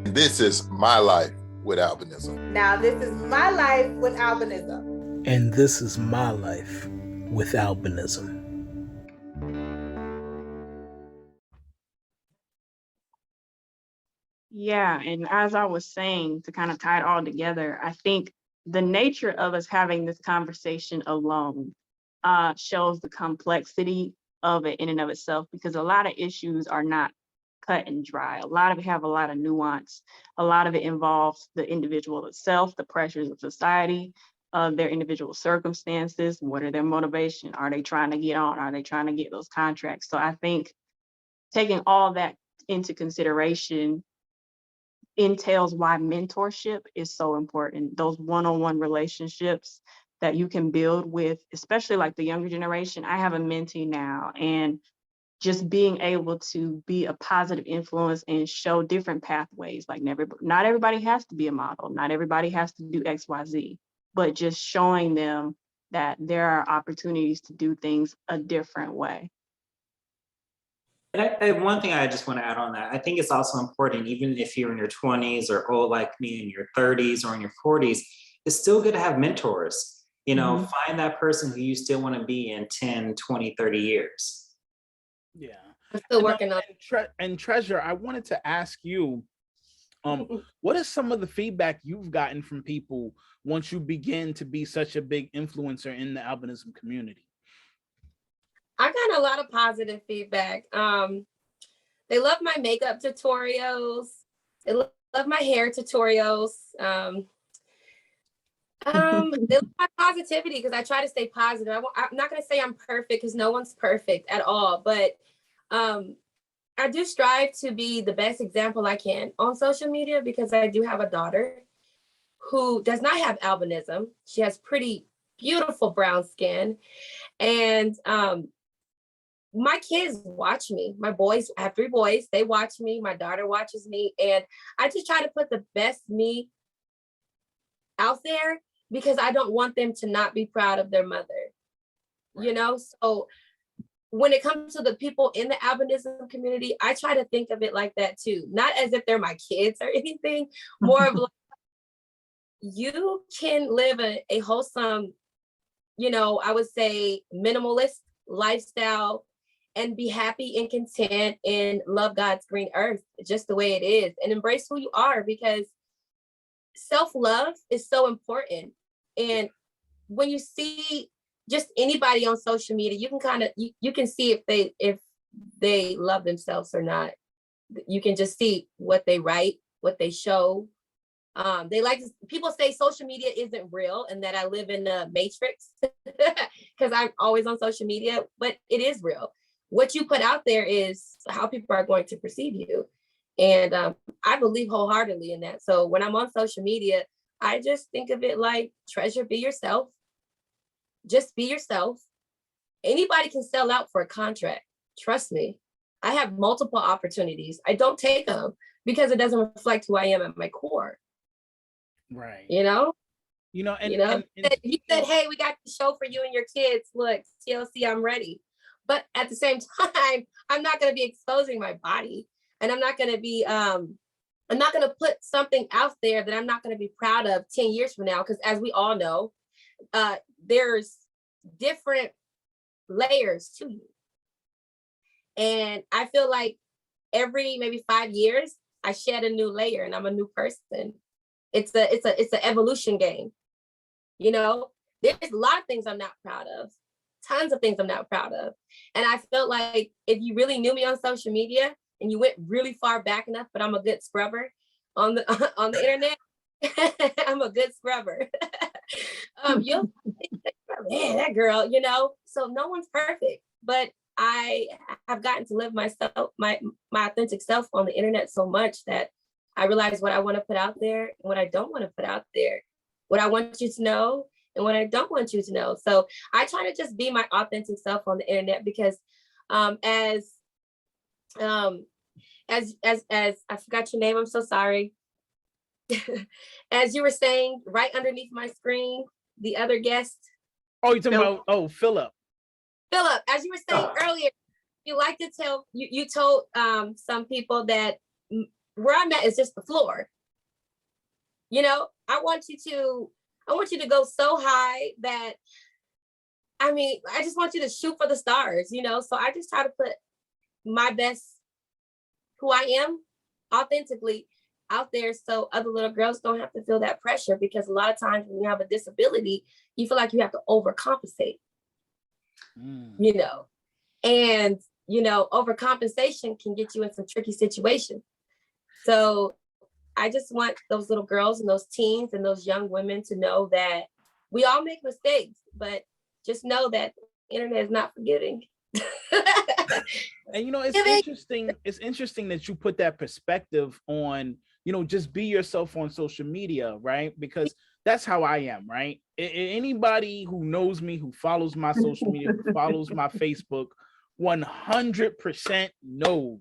This is my life with albinism. Now, this is my life with albinism. And this is my life with albinism. Yeah, and as I was saying, to kind of tie it all together, I think the nature of us having this conversation alone shows the complexity of it in and of itself, because a lot of issues are not cut and dry. A lot of it have a lot of nuance. A lot of it involves the individual itself, the pressures of society, their individual circumstances. What are their motivation? Are they trying to get on? Are they trying to get those contracts? So I think taking all that into consideration entails why mentorship is so important. Those one-on-one relationships that you can build with, especially like the younger generation. I have a mentee now, and just being able to be a positive influence and show different pathways. Like not everybody has to be a model, not everybody has to do XYZ, but just showing them that there are opportunities to do things a different way. And one thing I just want to add on that, I think it's also important, even if you're in your 20s or old like me in your 30s or in your 40s, it's still good to have mentors. You know, find that person who you still want to be in 10, 20, 30 years. Yeah. I'm still working on it. And Treasure, I wanted to ask you, what is some of the feedback you've gotten from people once you begin to be such a big influencer in the albinism community? I got a lot of positive feedback. They love my makeup tutorials. They love my hair tutorials. They love my positivity because I try to stay positive. I'm not going to say I'm perfect because no one's perfect at all, but I do strive to be the best example I can on social media because I do have a daughter who does not have albinism. She has pretty beautiful brown skin. And my kids watch me. My boys, I have 3 boys. They watch me. My daughter watches me. And I just try to put the best me out there because I don't want them to not be proud of their mother. Right. You know, so when it comes to the people in the albinism community, I try to think of it like that too. Not as if they're my kids or anything, more of like, you can live a wholesome, you know, I would say minimalist lifestyle and be happy and content and love God's green earth just the way it is and embrace who you are, because self-love is so important. And when you see just anybody on social media, you can kind of, you can see if they love themselves or not. You can just see what they write, what they show. They like to, people say social media isn't real and that I live in a matrix because I'm always on social media, but it is real. What you put out there is how people are going to perceive you. And I believe wholeheartedly in that. So when I'm on social media, I just think of it like, Treasure, be yourself. Just be yourself. Anybody can sell out for a contract. Trust me. I have multiple opportunities. I don't take them because it doesn't reflect who I am at my core. Right. You know? And you said, hey, we got the show for you and your kids. Look, TLC, I'm ready. But at the same time, I'm not going to be exposing my body. And I'm not going to be, I'm not going to put something out there that I'm not going to be proud of 10 years from now. Because as we all know, there's different layers to you. And I feel like every maybe 5 years, I shed a new layer and I'm a new person. It's an evolution game. You know, there's a lot of things I'm not proud of. Tons of things I'm not proud of. And I felt like if you really knew me on social media and you went really far back enough, but I'm a good scrubber on the on the internet, I'm a good scrubber. You'll think, man, that girl, you know. So no one's perfect, but I have gotten to live myself, my authentic self on the internet so much that I realize what I want to put out there and what I don't want to put out there, what I want you to know and what I don't want you to know. So I try to just be my authentic self on the internet because as I forgot your name, I'm so sorry. As you were saying, right underneath my screen, the other guest. Oh, you're talking about, Philip. Philip, as you were saying earlier, you like to tell, you told some people that where I'm at is just the floor. You know, I want you to go so high that, I mean, I just want you to shoot for the stars, you know? So I just try to put my best, who I am, authentically out there so other little girls don't have to feel that pressure, because a lot of times when you have a disability, you feel like you have to overcompensate, you know? And, you know, overcompensation can get you in some tricky situations. So I just want those little girls and those teens and those young women to know that we all make mistakes, but just know that the internet is not forgiving. And, you know, it's interesting. It's interesting that you put that perspective on, you know, just be yourself on social media, right? Because that's how I am, right? Anybody who knows me, who follows my social media, who follows my Facebook, 100% knows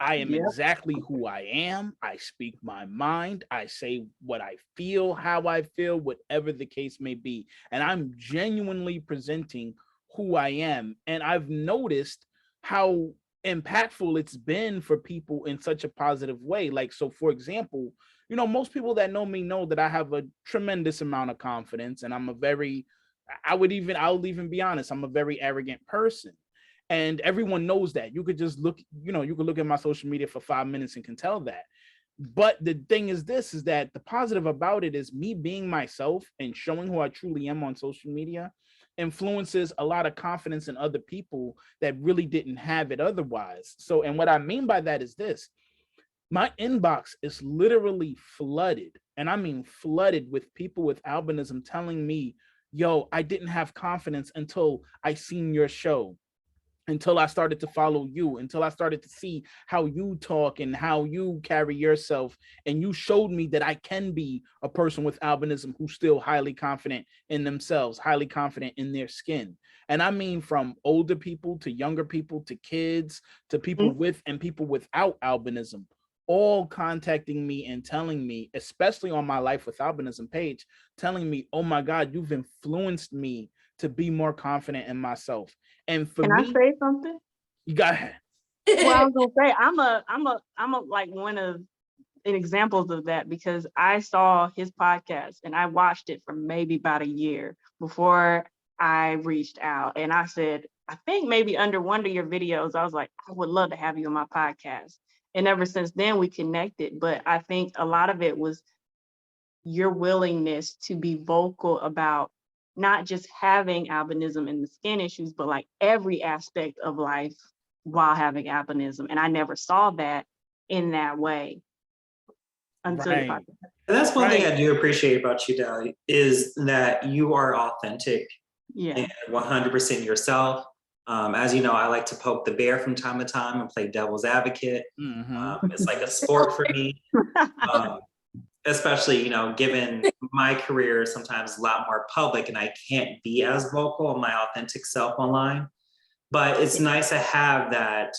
I am exactly who I am. I speak my mind. I say what I feel, how I feel, whatever the case may be. And I'm genuinely presenting who I am. And I've noticed how impactful it's been for people in such a positive way. Like, so for example, you know, most people that know me know that I have a tremendous amount of confidence, and I'll even be honest, I'm a very arrogant person. And everyone knows that. You could just look, you know, you could look at my social media for 5 minutes and can tell that. But the thing is is that the positive about it is me being myself and showing who I truly am on social media influences a lot of confidence in other people that really didn't have it otherwise. So, and what I mean by that is this: my inbox is literally flooded, and I mean flooded, with people with albinism telling me, yo, I didn't have confidence until I seen your show, until I started to follow you, until I started to see how you talk and how you carry yourself. And you showed me that I can be a person with albinism who's still highly confident in themselves, highly confident in their skin. And I mean, from older people to younger people to kids to people with and people without albinism, all contacting me and telling me, especially on my Life with Albinism page, telling me, oh my God, you've influenced me to be more confident in myself. And for Can me, I say something? you got it. Well, I was gonna say I'm a like one of examples of that, because I saw his podcast and I watched it for maybe about a year before I reached out, and I said, I think maybe under one of your videos, I was like, I would love to have you on my podcast. And ever since then we connected. But I think a lot of it was your willingness to be vocal about not just having albinism and the skin issues, but like every aspect of life while having albinism. And I never saw that in that way until the podcast. And that's one thing I do appreciate about you, Dali, is that you are authentic and 100% yourself. As you know, I like to poke the bear from time to time and play devil's advocate. It's like a sport for me. Especially, you know, given my career sometimes a lot more public and I can't be as vocal on my authentic self online. But it's nice to have that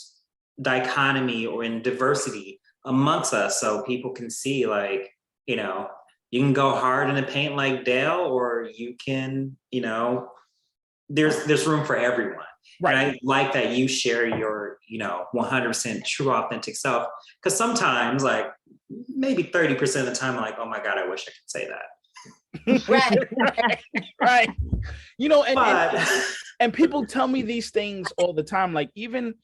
dichotomy or in diversity amongst us, so people can see, like, you know, you can go hard in the paint like Dale, or you can, you know, there's room for everyone. Right. And I like that you share your, you know, 100% true authentic self, because sometimes, like, maybe 30% of the time, I'm like, oh my God, I wish I could say that. Right. You know, and people tell me these things all the time. Like, even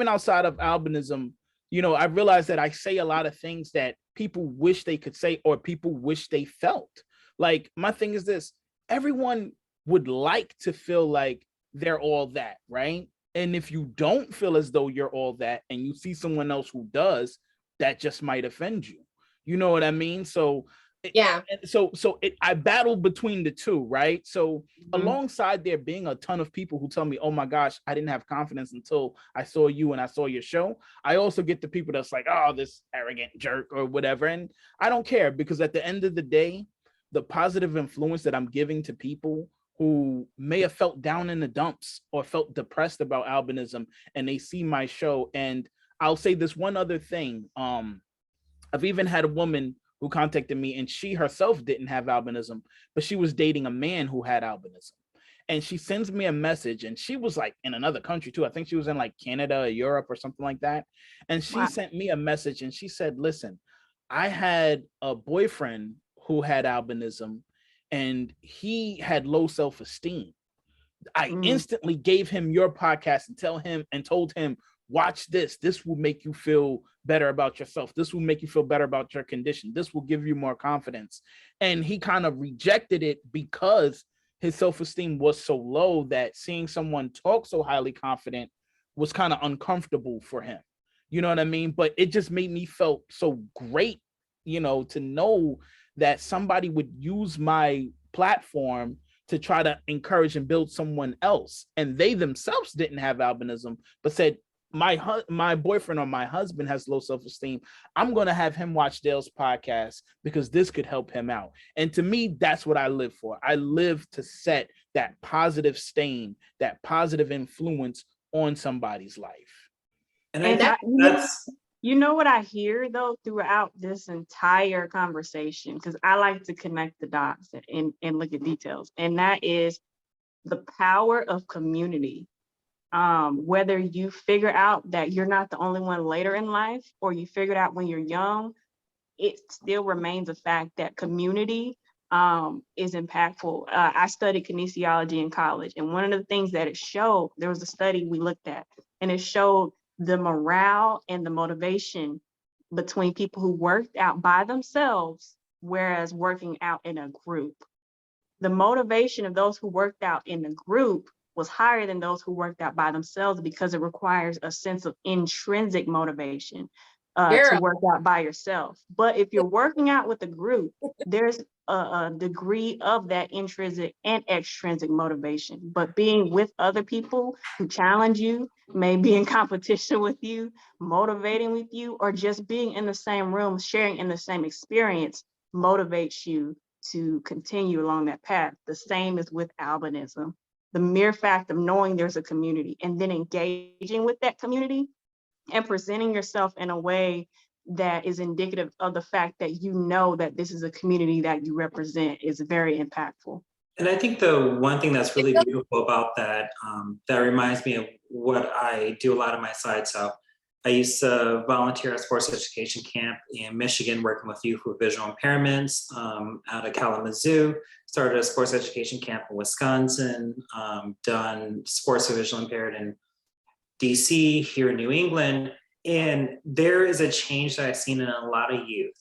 outside of albinism, you know, I realize that I say a lot of things that people wish they could say, or people wish they felt. Like, my thing is this: everyone would like to feel like they're all that, right? And if you don't feel as though you're all that, and you see someone else who does, that just might offend you. You know what I mean? So I battle between the two, right? So alongside there being a ton of people who tell me, oh my gosh, I didn't have confidence until I saw you and I saw your show, I also get the people that's like, oh, this arrogant jerk or whatever. And I don't care, because at the end of the day, the positive influence that I'm giving to people who may have felt down in the dumps or felt depressed about albinism, and they see my show. And I'll say this one other thing. I've even had a woman who contacted me, and she herself didn't have albinism, but she was dating a man who had albinism. And she sends me a message, and she was like in another country too. I think she was in like Canada or Europe or something like that. And she sent me a message and she said, listen, I had a boyfriend who had albinism and he had low self-esteem. I instantly gave him your podcast and told him, watch this. This will make you feel better about yourself. This will make you feel better about your condition. This will give you more confidence. And he kind of rejected it because his self-esteem was so low that seeing someone talk so highly confident was kind of uncomfortable for him. You know what I mean? But it just made me feel so great, you know, to know that somebody would use my platform to try to encourage and build someone else. And they themselves didn't have albinism, but said, my boyfriend or my husband has low self-esteem. I'm going to have him watch Dale's podcast because this could help him out. And to me, that's what I live for. I live to set that positive stain, that positive influence on somebody's life. And that's you know what I hear though throughout this entire conversation, because I like to connect the dots and look at details, and that is the power of community. Whether you figure out that you're not the only one later in life, or you figured out when you're young, it still remains a fact that community is impactful. I studied kinesiology in college, and one of the things that it showed, there was a study we looked at, and it showed the morale and the motivation between people who worked out by themselves, whereas working out in a group. The motivation of those who worked out in a group was higher than those who worked out by themselves, because it requires a sense of intrinsic motivation to work out by yourself. But if you're working out with a group, there's a degree of that intrinsic and extrinsic motivation. But being with other people who challenge you, maybe in competition with you, motivating with you, or just being in the same room, sharing in the same experience, motivates you to continue along that path. The same is with albinism. The mere fact of knowing there's a community and then engaging with that community and presenting yourself in a way that is indicative of the fact that you know that this is a community that you represent is very impactful. And I think the one thing that's really beautiful about that, that reminds me of what I do a lot on my side. So I used to volunteer at sports education camp in Michigan, working with youth with visual impairments out of Kalamazoo. Started a sports education camp in Wisconsin, done sports for visually impaired in DC, here in New England. And there is a change that I've seen in a lot of youth,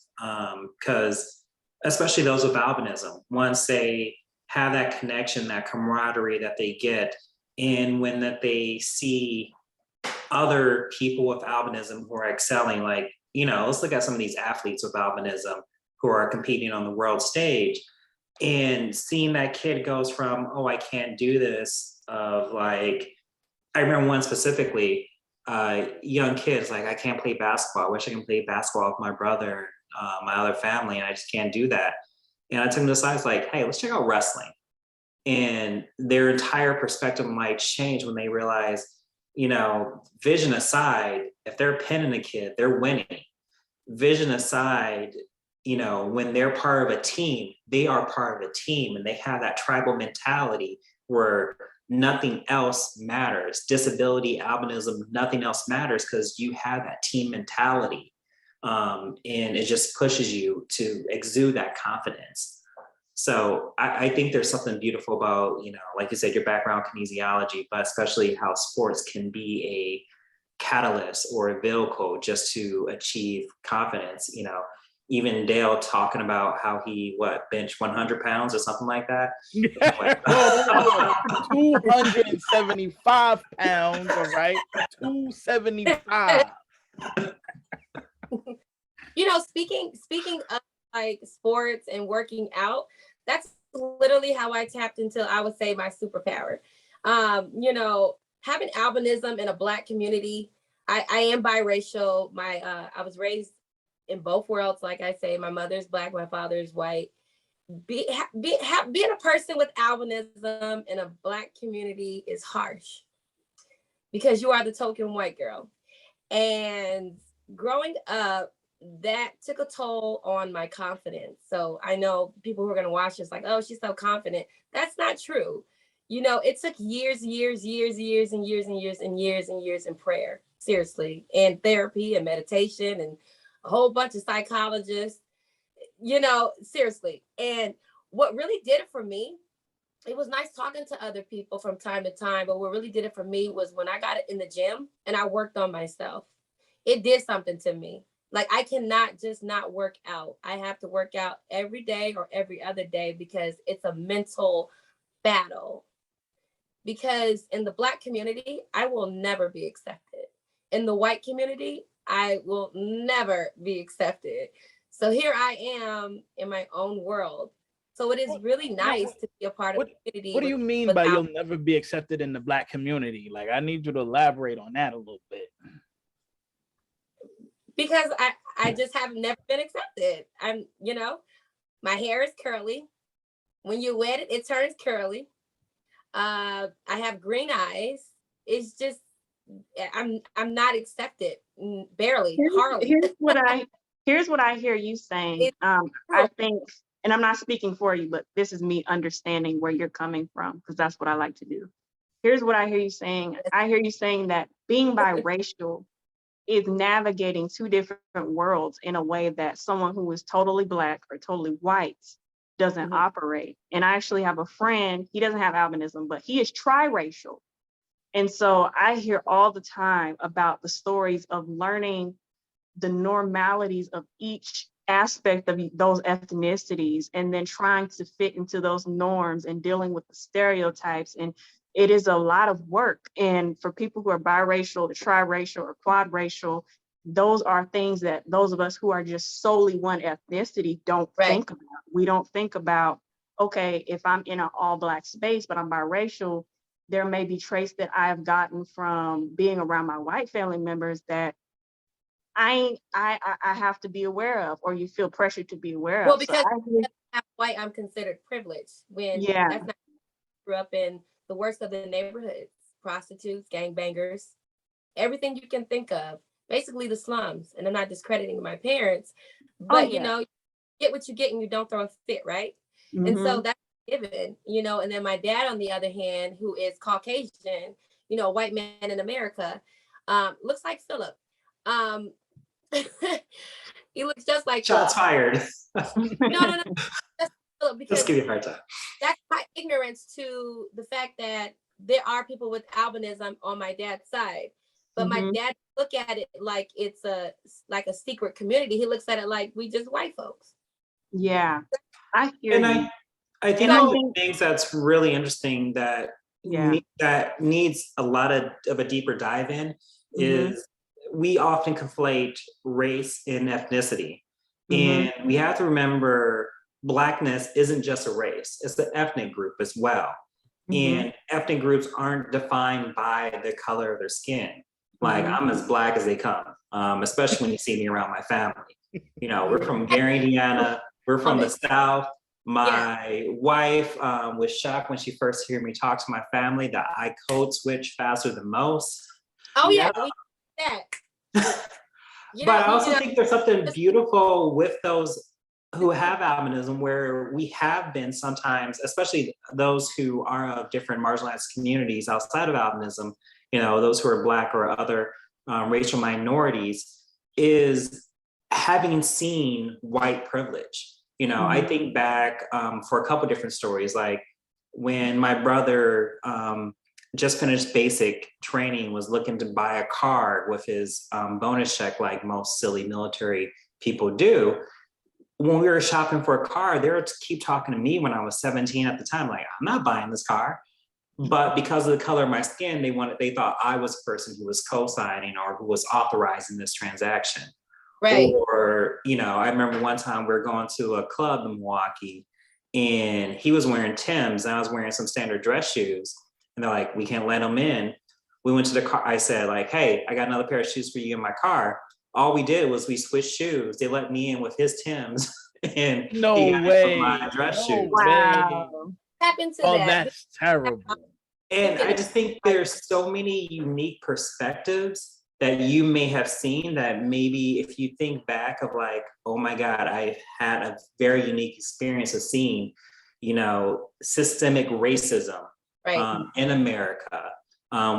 because especially those with albinism, once they have that connection, that camaraderie that they get, and when that they see other people with albinism who are excelling, like, you know, let's look at some of these athletes with albinism who are competing on the world stage, and seeing that kid goes from, oh, I can't do this, of like, I remember one specifically, young kids, like, I can't play basketball. I wish I can play basketball with my brother, my other family, and I just can't do that. And I took them to the side, like, hey, let's check out wrestling. And their entire perspective might change when they realize, you know, vision aside, if they're pinning a kid, they're winning. Vision aside, you know, when they're part of a team, they are part of a team, and they have that tribal mentality where nothing else matters. Disability, albinism, nothing else matters, because you have that team mentality. And it just pushes you to exude that confidence. So I think there's something beautiful about, you know, like you said, your background kinesiology, but especially how sports can be a catalyst or a vehicle just to achieve confidence. You know, even Dale talking about how he, benched 100 pounds or something like that. 275 pounds, all right? 275. You know, speaking of like sports and working out, that's literally how I tapped into, I would say, my superpower. You know, having albinism in a Black community, I am biracial. I was raised in both worlds. Like I say, my mother's Black, my father's white. Being a person with albinism in a Black community is harsh, because you are the token white girl. And growing up, that took a toll on my confidence. So I know people who are going to watch this like, oh, she's so confident. That's not true. You know, it took years in prayer, seriously, and therapy and meditation and a whole bunch of psychologists, you know, seriously. And what really did it for me, it was nice talking to other people from time to time, but what really did it for me was when I got it in the gym and I worked on myself. It did something to me. Like, I cannot just not work out. I have to work out every day or every other day because it's a mental battle. Because in the Black community, I will never be accepted. In the white community, I will never be accepted. So here I am in my own world. So it is really nice to be a part of the community. What do you mean by you'll never be accepted in the Black community? Like, I need you to elaborate on that a little bit. Because I just have never been accepted. I'm, you know, my hair is curly. When you wet it, it turns curly. I have green eyes. It's just, I'm not accepted, barely, hardly. Here's what I hear you saying. I think, and I'm not speaking for you, but this is me understanding where you're coming from, because that's what I like to do. Here's what I hear you saying. I hear you saying that being biracial is navigating two different worlds in a way that someone who is totally Black or totally white doesn't operate. And I actually have a friend, he doesn't have albinism, but he is triracial. And so I hear all the time about the stories of learning the normalities of each aspect of those ethnicities and then trying to fit into those norms and dealing with the stereotypes. And it is a lot of work. And for people who are biracial, or triracial, or quadracial, those are things that those of us who are just solely one ethnicity don't think about. We don't think about, okay, if I'm in an all Black space, but I'm biracial, there may be traits that I've gotten from being around my white family members that I have to be aware of, or you feel pressured to be aware of. Well, because I'm white, I'm considered privileged. When that's not, grew up in the worst of the neighborhoods, prostitutes, gangbangers, everything you can think of, basically the slums. And I'm not discrediting my parents, but you know, you get what you get and you don't throw a fit, right? And so that's given, you know. And then my dad, on the other hand, who is Caucasian, you know, white man in America, looks like Philip. He looks just like shots fired. No. Because just give you a hard time. That's my ignorance to the fact that there are people with albinism on my dad's side, but my dad look at it like it's a secret community. He looks at it like we just white folks. Yeah, I hear you. I think one of the things that's really interesting that that needs a lot of a deeper dive in is we often conflate race and ethnicity, and we have to remember Blackness isn't just a race, it's an ethnic group as well. And ethnic groups aren't defined by the color of their skin. Like, I'm as Black as they come, especially when you see me around my family. You know, we're from Gary, Indiana. We're from the South. My wife was shocked when she first heard me talk to my family that I code switch faster than most. Oh yeah, we that. But I also think there's something beautiful with those who have albinism, where we have been sometimes, especially those who are of different marginalized communities outside of albinism, you know, those who are Black or other racial minorities, is having seen white privilege. You know, I think back for a couple different stories, like when my brother just finished basic training, was looking to buy a car with his bonus check, like most silly military people do. When we were shopping for a car, they were to keep talking to me when I was 17 at the time, like, I'm not buying this car. But because of the color of my skin, they thought I was the person who was co-signing or who was authorizing this transaction. Right. Or, you know, I remember one time we were going to a club in Milwaukee and he was wearing Timbs and I was wearing some standard dress shoes. And they're like, we can't let him in. We went to the car. I said, like, hey, I got another pair of shoes for you in my car. All we did was we switched shoes. They let me in with his Timbs and no way. My dress shoes. Wow. Happened to that. That's terrible. And I just think there's so many unique perspectives that you may have seen that maybe if you think back of like, oh my God, I had a very unique experience of seeing, you know, systemic racism Right. in America,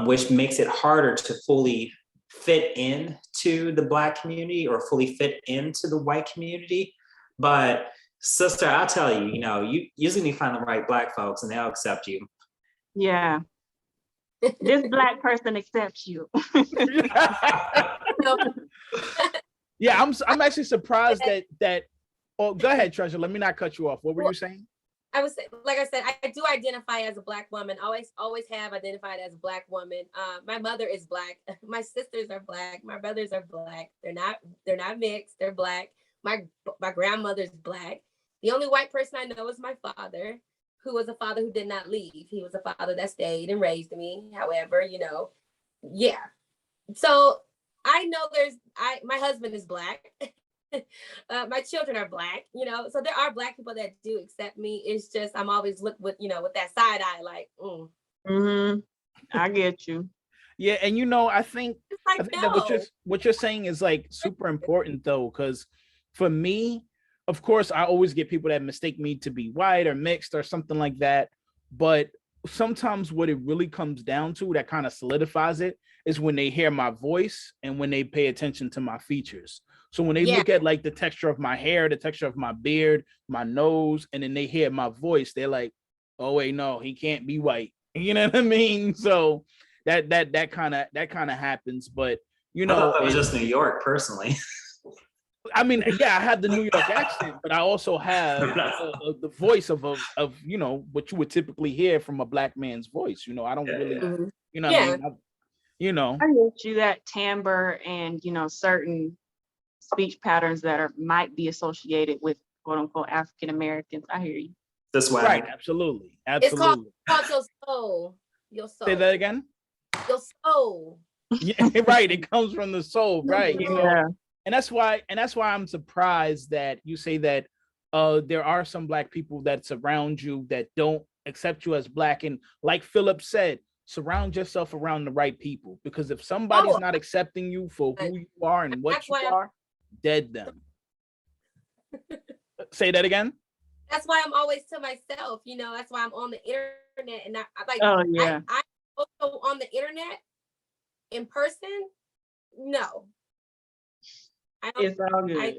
which makes it harder to fully fit into the Black community or fully fit into the white community. But sister, I'll tell you, you usually need to find the right Black folks and they'll accept you. Yeah. This Black person accepts you. Yeah, I'm actually surprised that. Oh, go ahead, Treasure. Let me not cut you off. What were you saying? I was like I said, I do identify as a Black woman. Always have identified as a Black woman. My mother is Black. My sisters are Black. My brothers are Black. They're not mixed. They're Black. My grandmother's Black. The only white person I know is my father, who was a father who did not leave. He was a father that stayed and raised me. However, yeah. So I know my husband is Black. My children are Black, so there are Black people that do accept me. It's just I'm always look with that side eye, like, I get you. Yeah, and I think that what you're saying is like super important though, because for me, of course, I always get people that mistake me to be white or mixed or something like that. But sometimes what it really comes down to that kind of solidifies it is when they hear my voice and when they pay attention to my features. So when they look at like the texture of my hair, the texture of my beard, my nose, and then they hear my voice, they're like, oh wait, no, he can't be white. You know what I mean? So that kind of happens. But I thought that was just New York, personally. I mean, yeah, I have the New York accent, but I also have the voice of what you would typically hear from a Black man's voice. I don't really, I mean, I get you that timbre and certain speech patterns that might be associated with quote unquote African Americans. I hear you. This way, right? Absolutely. It's called your soul. Your soul. Say that again. Your soul. Yeah, right. It comes from the soul, right? Yeah. And that's why I'm surprised that you say that there are some Black people that surround you that don't accept you as Black. And like Philip said, surround yourself around the right people, because if somebody's not accepting you for who you are and what you are, dead them. Say that again. That's why I'm always to myself, that's why I'm on the internet and I also on the internet in person. No. It's all good.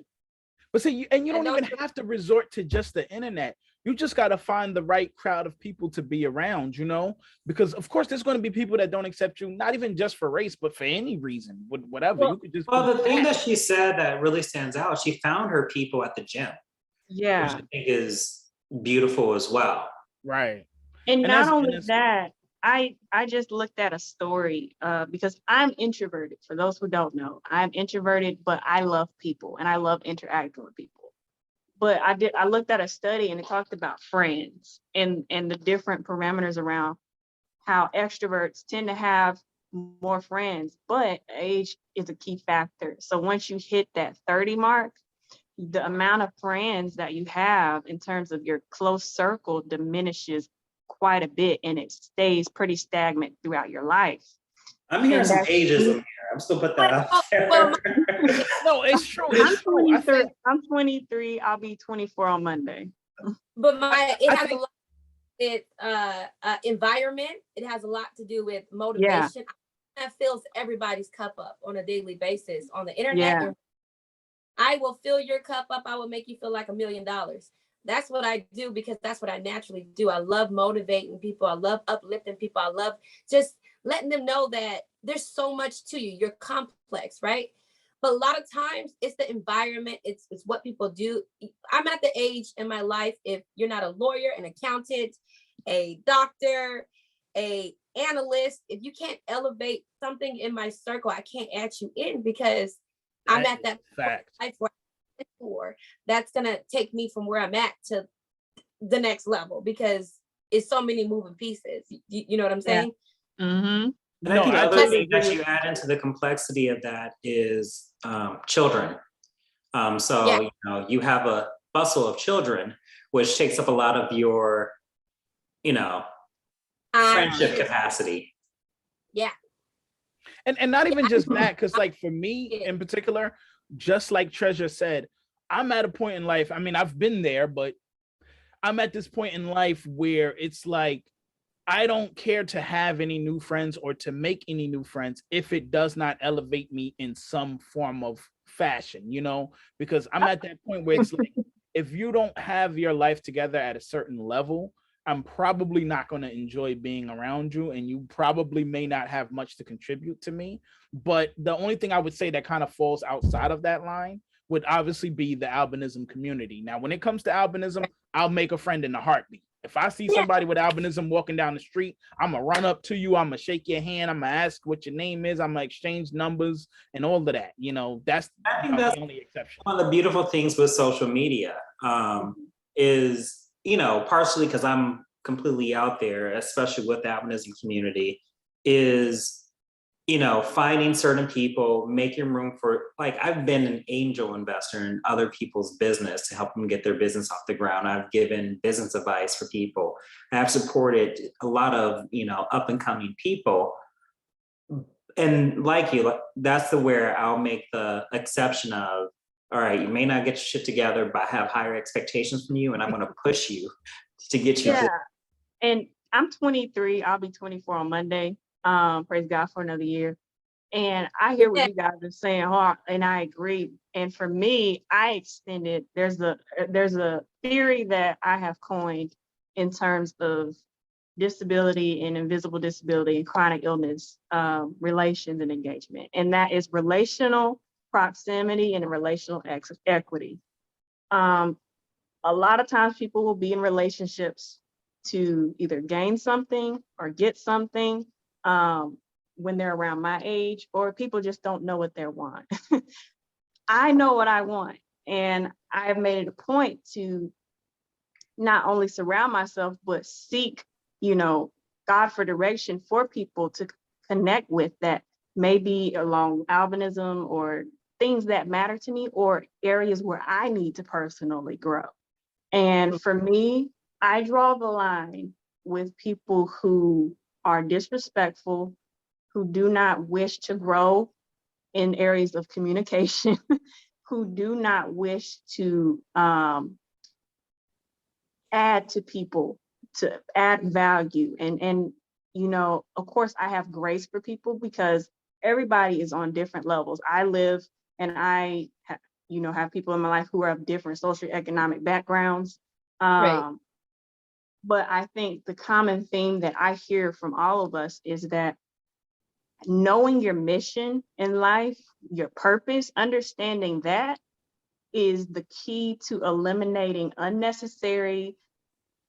But see, you don't even have to resort to just the internet. You just got to find the right crowd of people to be around, because of course there's going to be people that don't accept you, not even just for race, but for any reason, whatever. Well, you could just the thing that she said that really stands out, she found her people at the gym. Yeah. Which I think is beautiful as well. Right. And not only that, I just looked at a story because I'm introverted. For those who don't know, I'm introverted, but I love people and I love interacting with people. But I looked at a study and it talked about friends and the different parameters around how extroverts tend to have more friends, but age is a key factor. So once you hit that 30 mark, the amount of friends that you have in terms of your close circle diminishes quite a bit, and it stays pretty stagnant throughout your life. I'm hearing some ageism here. I'm still put that out there. No, it's true. I'm 23. I'll be 24 on Monday. But it has a lot with environment. It has a lot to do with motivation. Yeah. That fills everybody's cup up on a daily basis on the internet. Yeah. I will fill your cup up. I will make you feel like $1 million. That's what I do because that's what I naturally do. I love motivating people. I love uplifting people. I love just letting them know that there's so much to you. You're complex, right? But a lot of times it's the environment. It's what people do. I'm at the age in my life, if you're not a lawyer, an accountant, a doctor, a analyst, if you can't elevate something in my circle, I can't add you in because I'm at that fact. That's gonna take me from where I'm at to the next level because it's so many moving pieces. You know what I'm saying? Yeah. Mm-hmm. And I think the other thing that you add into the complexity of that is children. You have a bustle of children, which takes up a lot of your, friendship capacity. Yeah. And not even just that, because like for me in particular, just like Treasure said, I'm at a point in life, I mean, I've been there, but I'm at this point in life where it's like, I don't care to have any new friends or to make any new friends if it does not elevate me in some form of fashion, because I'm at that point where it's like, if you don't have your life together at a certain level, I'm probably not going to enjoy being around you, and you probably may not have much to contribute to me. But the only thing I would say that kind of falls outside of that line would obviously be the albinism community. Now, when it comes to albinism, I'll make a friend in a heartbeat. If I see somebody with albinism walking down the street, I'm gonna run up to you, I'm gonna shake your hand, I'm gonna ask what your name is, I'm gonna exchange numbers and all of that. That's the only exception. One of the beautiful things with social media is, partially because I'm completely out there, especially with the albinism community, is finding certain people, making room for, like, I've been an angel investor in other people's business to help them get their business off the ground. I've given business advice for people. I've supported a lot of, up and coming people. And like you, that's where I'll make the exception of, all right, you may not get your shit together, but I have higher expectations from you, and I'm going to push you to get you. Yeah. And I'm 23. I'll be 24 on Monday. Praise God for another year. And I hear what you guys are saying, and I agree. And for me, I extended, there's a theory that I have coined in terms of disability and invisible disability and chronic illness, relations and engagement. And that is relational proximity and relational equity. A lot of times people will be in relationships to either gain something or get something when they're around my age, or people just don't know what they want. I know what I want, and I have made it a point to not only surround myself, but seek, God for direction for people to connect with that may be along albinism or things that matter to me, or areas where I need to personally grow. And for me, I draw the line with people who are disrespectful, who do not wish to grow in areas of communication, who do not wish to add to people, to add value. And of course, I have grace for people because everybody is on different levels. I live and I have people in my life who are of different socioeconomic backgrounds. Right. But I think the common theme that I hear from all of us is that knowing your mission in life, your purpose, understanding that is the key to eliminating unnecessary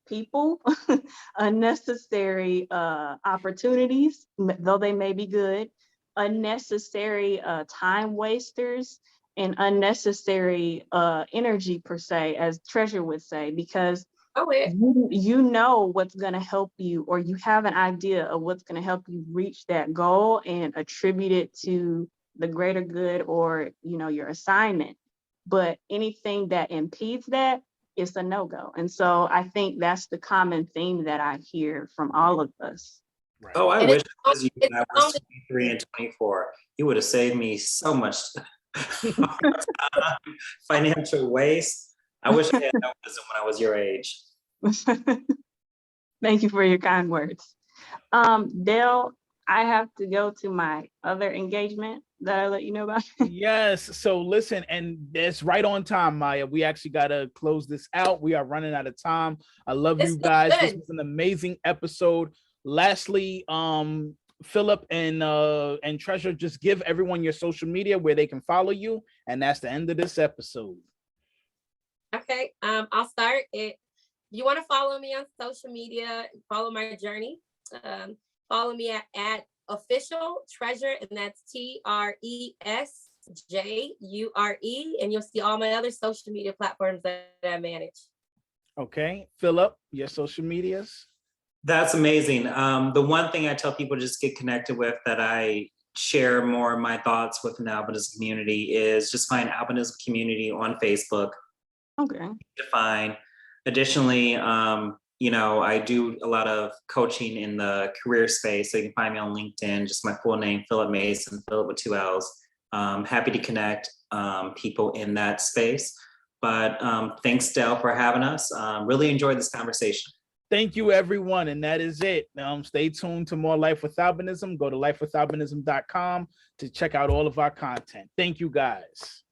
people, unnecessary opportunities, though they may be good, unnecessary time wasters, and unnecessary energy per se, as Treasure would say, because you know what's going to help you, or you have an idea of what's going to help you reach that goal and attribute it to the greater good or your assignment. But anything that impedes that is a no-go. And so I think that's the common theme that I hear from all of us. Right. Oh, I wish it was you when I was 23 and 24. You would have saved me so much financial waste. I wish I had that wisdom when I was your age. Thank you for your kind words. Dale, I have to go to my other engagement that I let you know about. Yes. So listen, and it's right on time, Maya. We actually got to close this out. We are running out of time. I love you guys. This was an amazing episode. Lastly, Philip and Treasure, just give everyone your social media where they can follow you. And that's the end of this episode. Okay. I'll start it. If you want to follow me on social media, follow my journey. Follow me at official treasure, and that's TRESJURE, and you'll see all my other social media platforms that I manage. Okay, Philip, your social medias. That's amazing. The one thing I tell people to just get connected with, that I share more of my thoughts with an albinism community, is just find albinism community on Facebook. Okay. Define. Additionally, I do a lot of coaching in the career space. So you can find me on LinkedIn, just my full name, Philip Mason, Philip with 2 L's. Happy to connect people in that space. But thanks, Dale, for having us. Really enjoyed this conversation. Thank you, everyone. And that is it. Stay tuned to more Life with Albinism. Go to lifewithalbinism.com to check out all of our content. Thank you, guys.